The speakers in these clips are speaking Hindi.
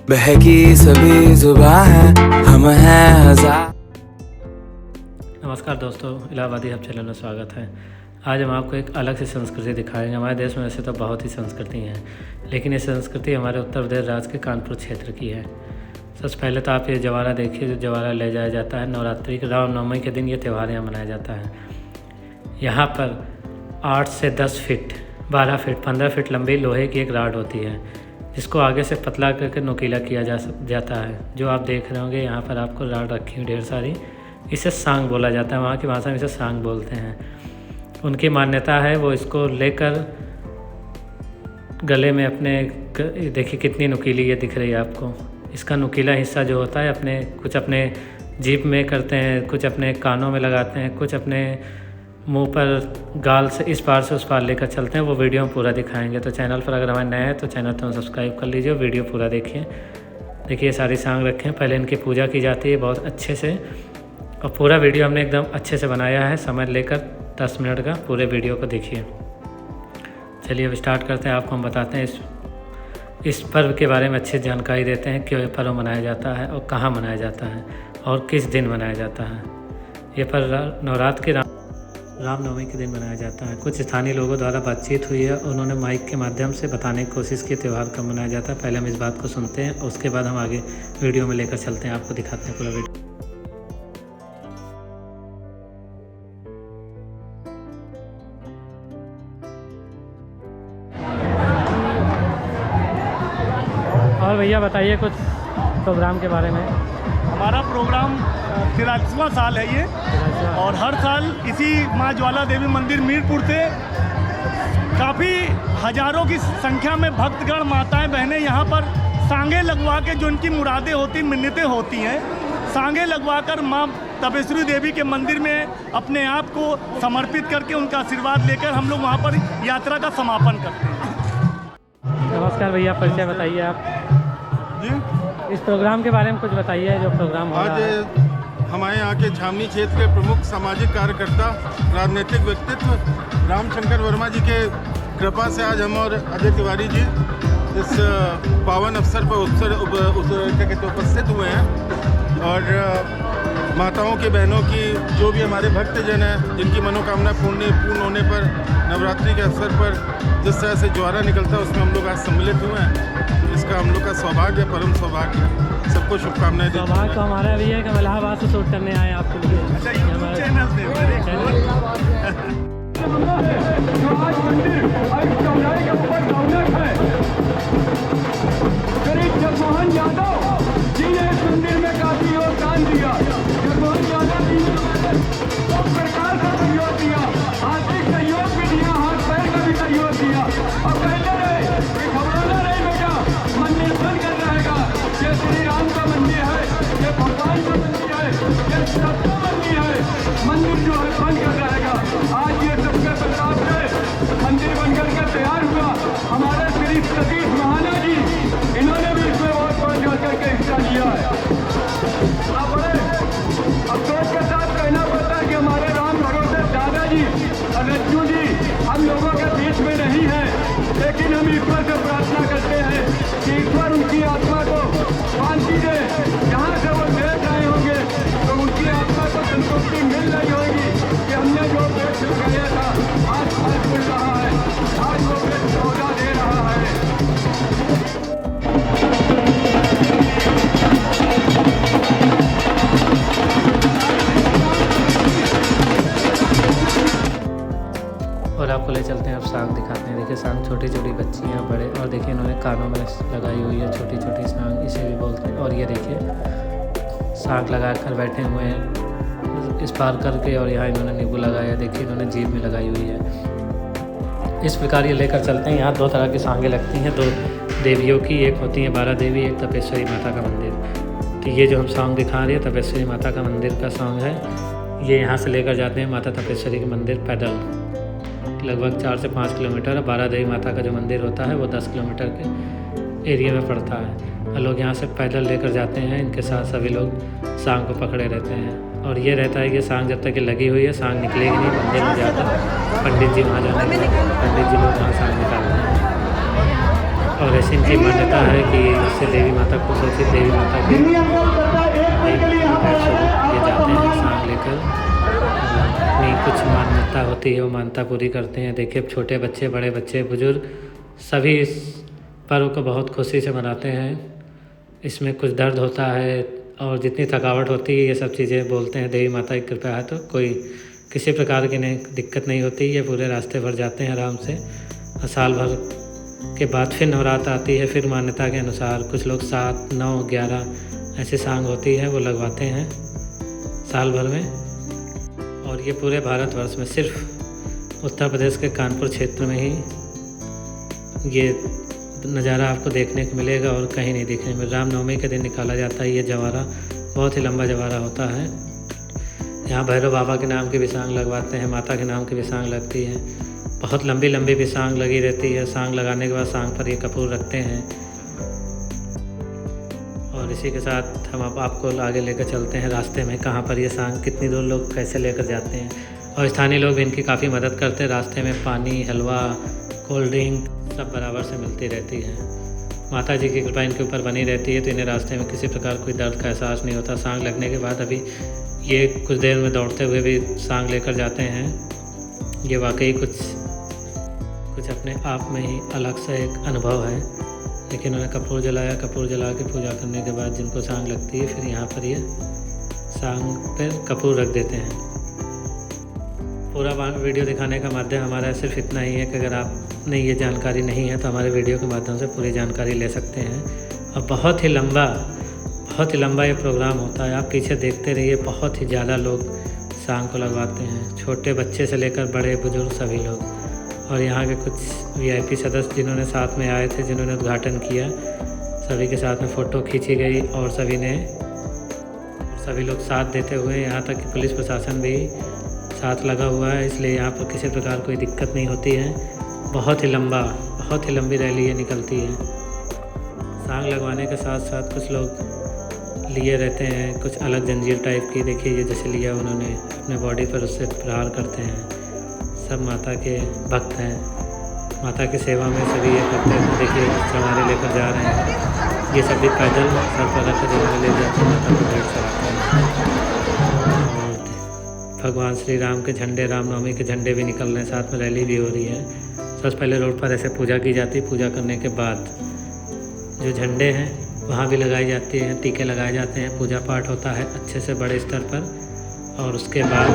बहकी सभी जुबान है, हम हैं हजार। नमस्कार दोस्तों, इलाहाबादी हब चैनल में स्वागत है। आज हम आपको एक अलग सी संस्कृति दिखाएंगे। हमारे देश में वैसे तो बहुत ही संस्कृति हैं, लेकिन ये संस्कृति हमारे उत्तर प्रदेश राज्य के कानपुर क्षेत्र की है। सबसे पहले तो आप ये जवारा देखिए, जो जवारा ले जाया जाता है नवरात्रि के रामनवमी के दिन। ये त्यौहार यहाँ मनाया जाता है। यहाँ पर 8 से 10 फीट, 12 फीट, 15 फीट लंबी लोहे की एक राड होती है, जिसको आगे से पतला करके नुकीला किया जाता है। जो आप देख रहे होंगे यहाँ पर आपको राड रखी हुई ढेर सारी, इसे सांग बोला जाता है। वहाँ की भाषा में इसे सांग बोलते हैं। उनकी मान्यता है, वो इसको लेकर गले में अपने, देखिए कितनी नुकीली ये दिख रही है आपको। इसका नुकीला हिस्सा जो होता है कुछ अपने जीभ में करते हैं, कुछ अपने कानों में लगाते हैं, कुछ अपने मुंह पर, गाल से इस पार से उस पार लेकर चलते हैं। वो वीडियो हम पूरा दिखाएंगे। तो चैनल पर अगर हमारे नए हैं तो चैनल तो सब्सक्राइब कर लीजिए, वीडियो पूरा देखिए। देखिए सारी सांग रखे हैं, पहले इनकी पूजा की जाती है बहुत अच्छे से, और पूरा वीडियो हमने एकदम अच्छे से बनाया है। समय लेकर 10 मिनट का पूरे वीडियो को देखिए। चलिए अब स्टार्ट करते हैं। आपको हम बताते हैं इस पर्व के बारे में अच्छी जानकारी देते हैं, क्यों ये पर्व मनाया जाता है और कहाँ मनाया जाता है और किस दिन मनाया जाता है। ये पर्व नवरात्र के रामनवमी के दिन मनाया जाता है। कुछ स्थानीय लोगों द्वारा बातचीत हुई है, उन्होंने माइक के माध्यम से बताने की कोशिश की त्यौहार कब मनाया जाता है। पहले हम इस बात को सुनते हैं, उसके बाद हम आगे वीडियो में लेकर चलते हैं, आपको दिखाते हैं पूरा वीडियो। और भैया बताइए कुछ प्रोग्राम के बारे में। हमारा प्रोग्राम 43वां साल है ये, और हर साल इसी माँ ज्वाला देवी मंदिर मीरपुर से काफ़ी हजारों की संख्या में भक्तगण, माताएं, बहनें यहाँ पर सांगे लगवा के जो इनकी मुरादें होती, मिन्नतें होती हैं, सांगे लगवा कर माँ तपेश्वरी देवी के मंदिर में अपने आप को समर्पित करके उनका आशीर्वाद लेकर हम लोग वहाँ पर यात्रा का समापन करते हैं। नमस्कार भैया, परिचय बताइए आप जी। इस प्रोग्राम के बारे में कुछ बताइए, जो प्रोग्राम हो रहा है। आज हमारे यहाँ के छावनी क्षेत्र के प्रमुख सामाजिक कार्यकर्ता, राजनीतिक व्यक्तित्व रामशंकर वर्मा जी के कृपा से आज हम और अजय तिवारी जी इस पावन अवसर पर उपस्थित हुए हैं। और माताओं की, बहनों की, जो भी हमारे भक्तजन हैं, जिनकी मनोकामना पूर्ण होने पर नवरात्रि के अवसर पर जिस तरह से ज्वारा निकलता है, उसमें हम लोग आज सम्मिलित हुए हैं। इसका हम लोग का सौभाग्य, परम सौभाग्य। सबको शुभकामनाएं देते हैं। सौभाग्य तो हमारा भी है कि हम इलाहाबाद से शूट करने आए आपके लिए। अच्छा, यूट्यूब चैनल से जगमोहन यादव जी ने इस मंदिर में काफी योगदान दिया। जगमोहन यादव जी ने सब प्रकार का सहयोग दिया, आर्थिक सहयोग भी दिया, हाथ पैर का भी सहयोग दिया। और कहते रहे कि घबराना नहीं बेटा, मंदिर बन कर रहेगा। ये श्री राम का मंदिर है, ये भगवान का मंदिर है, ये सबका मंदिर है। मंदिर जो है बन कर रहेगा। आज ये सबके प्रताप से मंदिर बनकर के तैयार हुआ। हमारे श्री सतीश महाना जी, इन्होंने भी इसमें बहुत बढ़ करके हिस्सा लिया है। अब बड़े अफसोस के साथ कहना पड़ता है कि हमारे राम भरोसे दादाजी और रज्जू जी हम लोगों के बीच में नहीं है, लेकिन हम ईश्वर से प्रार्थना करते हैं कि ईश्वर उनकी आत्मा को शांति दे। जहाँ से वो देख रहे होंगे तो उनकी आत्मा को संतुष्टि मिल रही होगी कि हमने जो पेड़ लगाया था आज फल मिल रहा है, आज वो पेड़ पौधा दे रहा है। और आपको ले चलते हैं, अब सांग दिखाते हैं। देखिए सांग, छोटी छोटी बच्चियाँ, बड़े, और देखिए इन्होंने कानों में लगाई हुई है छोटी छोटी सांग, इसे भी बोलते हैं। और ये देखिए सांग लगा कर बैठे हुए हैं इस पार करके, और यहाँ इन्होंने नींबू लगाया, देखिए इन्होंने जीभ में लगाई हुई है। इस प्रकार ये लेकर चलते हैं। यहाँ 2 तरह की सांगें लगती हैं, 2 देवियों की, एक होती है 12 देवी, एक तपेश्वरी माता का मंदिर। तो ये जो हम सांग दिखा रहे हैं तपेश्वरी माता का मंदिर का सांग है। ये यहाँ से लेकर जाते हैं माता तपेश्वरी के मंदिर पैदल, लगभग 4 से 5 किलोमीटर। 12 देवी माता का जो मंदिर होता है वो 10 किलोमीटर के एरिया में पड़ता है। और लोग यहाँ से पैदल लेकर जाते हैं। इनके साथ सभी लोग सांग को पकड़े रहते हैं। और ये रहता है कि सांग जब तक ये लगी हुई है, सांग निकलेगी नहीं। मंदिर में जाकर पंडित जी वहाँ जाने के बाद पंडित जी लोग वहाँ सांग निकालते हैं। और ऐसी इनकी मान्यता है कि इससे देवी माता खुश होती है। देवी माता के ये जाते हैं सांग लेकर, अपनी कुछ मान्यता होती है वो मान्यता पूरी करते हैं। देखिए छोटे बच्चे, बड़े बच्चे, बुजुर्ग सभी इस पर्व को बहुत खुशी से मनाते हैं। इसमें कुछ दर्द होता है और जितनी थकावट होती है ये सब चीज़ें बोलते हैं देवी माता की कृपा है तो कोई किसी प्रकार की नहीं दिक्कत नहीं होती। ये पूरे रास्ते भर जाते हैं आराम से। और साल भर के बाद फिर नवरात्र आती है। फिर मान्यता के अनुसार कुछ लोग 7, 9, 11 ऐसी सांग होती है वो लगवाते हैं साल भर में। और ये पूरे भारतवर्ष में सिर्फ उत्तर प्रदेश के कानपुर क्षेत्र में ही ये नज़ारा आपको देखने को मिलेगा और कहीं नहीं देखने में। रामनवमी के दिन निकाला जाता है ये जवारा, बहुत ही लंबा जवारा होता है। यहाँ भैरव बाबा के नाम की भी सांग लगवाते हैं, माता के नाम की भी सांग लगती है। बहुत लंबी लंबी भी सांग लगी रहती है। सांग लगाने के बाद सांग पर ये कपूर रखते हैं। और इसी के साथ हम अब आपको आगे लेकर चलते हैं रास्ते में, कहाँ पर ये सांग कितनी दूर लोग कैसे लेकर जाते हैं। और स्थानीय लोग भी इनकी काफ़ी मदद करते हैं। रास्ते में पानी, हलवा, कोल्ड ड्रिंक सब बराबर से मिलती रहती है। माता जी की कृपा इनके ऊपर बनी रहती है तो इन्हें रास्ते में किसी प्रकार कोई दर्द का एहसास नहीं होता। सांग लगने के बाद अभी ये कुछ देर में दौड़ते हुए भी सांग लेकर जाते हैं। ये वाकई कुछ अपने आप में ही अलग सा एक अनुभव है। लेकिन उन्हें कपूर जलाया, कपूर जला के पूजा करने के बाद जिनको सांग लगती है फिर यहाँ पर ये सांग पर कपूर रख देते हैं। पूरा वीडियो दिखाने का माध्यम हमारा सिर्फ इतना ही है कि अगर आपने ये जानकारी नहीं है तो हमारे वीडियो के माध्यम से पूरी जानकारी ले सकते हैं। और बहुत ही लंबा ये प्रोग्राम होता है। आप पीछे देखते रहिए, बहुत ही ज़्यादा लोग सांग को लगवाते हैं, छोटे बच्चे से लेकर बड़े बुजुर्ग सभी लोग। और यहाँ के कुछ VIP सदस्य जिन्होंने साथ में आए थे, जिन्होंने उद्घाटन किया, सभी के साथ में फ़ोटो खींची गई और सभी लोग साथ देते हुए, यहाँ तक कि पुलिस प्रशासन भी साथ लगा हुआ है। इसलिए यहाँ पर किसी प्रकार कोई दिक्कत नहीं होती है। बहुत ही लंबी रैली ये निकलती है। सांग लगवाने के साथ साथ कुछ लोग लिए रहते हैं कुछ अलग जंजीर टाइप की। देखिए ये जैसे लिया उन्होंने अपने बॉडी पर, उससे प्रहार करते हैं। सब माता के भक्त हैं, माता की सेवा में सभी ये करते हैं। देखिए चढ़ाने लेकर जा रहे हैं। ये सभी पैदल सर पर रख कर ले जाते हैं, माता को भेंट चढ़ाते हैं। और भगवान श्री राम के झंडे, रामनवमी के झंडे भी निकल रहे हैं, साथ में रैली भी हो रही है। सबसे पहले रोड पर ऐसे पूजा की जाती है। पूजा करने के बाद जो झंडे हैं वहाँ भी लगाई जाती हैं, टीके लगाए जाते हैं, पूजा पाठ होता है अच्छे से बड़े स्तर पर। और उसके बाद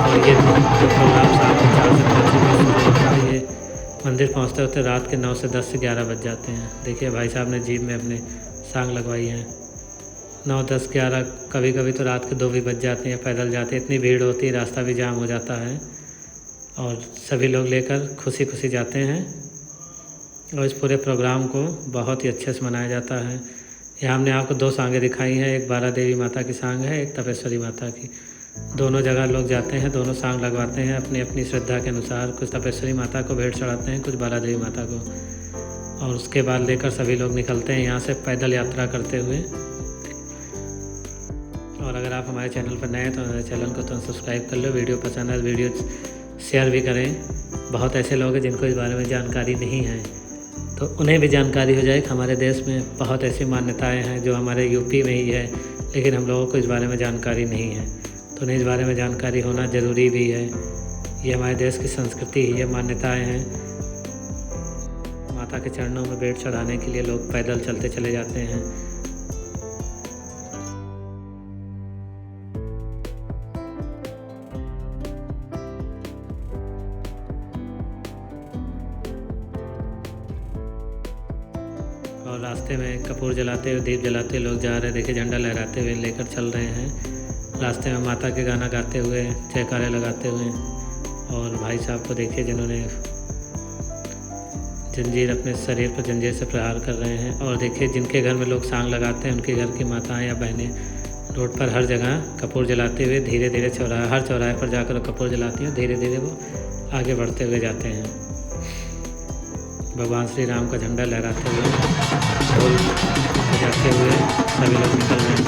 और ये जो प्रोग्राम शाम को 4 से 5 बजे शुरू होता है, ये मंदिर पहुँचते होते रात के 9 से 10 से 11 बज जाते हैं। देखिए भाई साहब ने जीप में अपने सांग लगवाई हैं। 9, 10, 11 कभी कभी तो रात के 2 भी बज जाते हैं। पैदल जाते हैं, इतनी भीड़ होती है, रास्ता भी जाम हो जाता है। और सभी लोग लेकर खुशी खुशी जाते हैं। और इस पूरे प्रोग्राम को बहुत ही अच्छे से मनाया जाता है। यहाँ हमने आपको 2 सांगें दिखाई हैं, एक बारा देवी माता की सांग है, एक तपेश्वरी माता की। दोनों जगह लोग जाते हैं, दोनों सांग लगवाते हैं अपनी अपनी श्रद्धा के अनुसार। कुछ तपेश्वरी माता को भेंट चढ़ाते हैं, कुछ बारा देवी माता को। और उसके बाद लेकर सभी लोग निकलते हैं यहाँ से पैदल यात्रा करते हुए। और अगर आप हमारे चैनल पर नए हैं तो हमारे चैनल को तो सब्सक्राइब कर लो। वीडियो पसंद है वीडियो शेयर भी करें। बहुत ऐसे लोग हैं जिनको इस बारे में जानकारी नहीं है, तो उन्हें भी जानकारी हो जाए कि हमारे देश में बहुत ऐसी मान्यताएं हैं जो हमारे यूपी में ही है, लेकिन हम लोगों को इस बारे में जानकारी नहीं है। तो उन्हें इस बारे में जानकारी होना ज़रूरी भी है। ये हमारे देश की संस्कृति ही ये मान्यताएं हैं। माता के चरणों में भेंट चढ़ाने के लिए लोग पैदल चलते चले जाते हैं। और रास्ते में कपूर जलाते हुए, दीप जलाते लोग जा रहे हैं। देखिए झंडा लहराते हुए लेकर चल रहे हैं। रास्ते में माता के गाना गाते हुए, जयकारे लगाते हुए। और भाई साहब को देखिए जिन्होंने जंजीर अपने शरीर पर जंजीर से प्रहार कर रहे हैं। और देखिए जिनके घर में लोग सांग लगाते हैं, उनके घर की माताएं या बहनें रोड पर हर जगह कपूर जलाते हुए धीरे धीरे हर चौराहे पर जाकर कपूर जलाती हैं। धीरे धीरे वो आगे बढ़ते हुए जाते हैं। भगवान श्री राम का झंडा लहराते हुए, ढोल बजाते हुए सभी लोग निकल रहे हैं।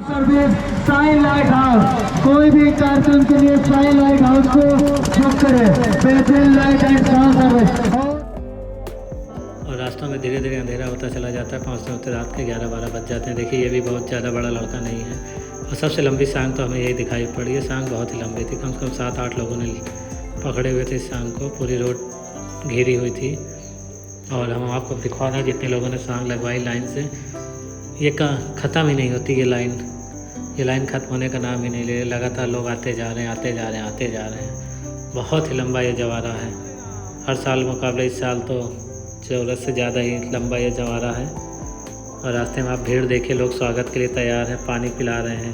सर्विस साइन लाइट हाउस, कोई भी कार्यक्रम के लिए साइन लाइट हाउस को बुक करे। बेहतरीन लाइट एंड साउंड सर्विस। और रास्तों में धीरे धीरे अंधेरा होता चला जाता है, पहुँचते होते रात के 11-12 बज जाते हैं। देखिए ये भी बहुत ज़्यादा बड़ा लड़का नहीं है। और सबसे लंबी सांग तो हमें यही दिखाई पड़ी है। सांग बहुत ही लंबी थी, कम से कम 7-8 लोगों ने पकड़े हुए थे इस सांग को। पूरी रोड घिरी हुई थी और हम आपको दिखा रहे हैं जितने लोगों ने सांग लगवाई लाइन से। ये ख़त्म ही नहीं होती ये लाइन ख़त्म होने का नाम ही नहीं ले रही। लगातार लोग आते जा रहे हैं। बहुत ही लंबा ये जवारा है। हर साल मुकाबले इस साल तो ज़रूरत से ज़्यादा ही लंबा ये जवारा है। और रास्ते में आप भीड़ देखिए, लोग स्वागत के लिए तैयार हैं, पानी पिला रहे हैं,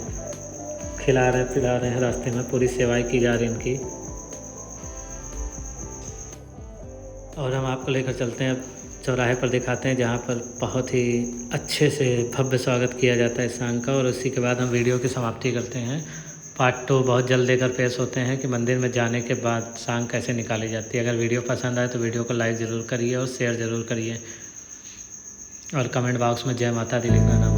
खिला रहे हैं, पिला रहे हैं। रास्ते में पूरी सेवाएं की जा रही इनकी। और हम आपको लेकर चलते हैं चौराहे पर, दिखाते हैं जहाँ पर बहुत ही अच्छे से भव्य स्वागत किया जाता है सांग का। और उसी के बाद हम वीडियो की समाप्ति करते हैं। पार्ट 2 बहुत जल्द लेकर पेश होते हैं कि मंदिर में जाने के बाद सांग कैसे निकाली जाती है। अगर वीडियो पसंद आए तो वीडियो को लाइक ज़रूर करिए और शेयर ज़रूर करिए। और कमेंट बॉक्स में जय माता दी लिखना ना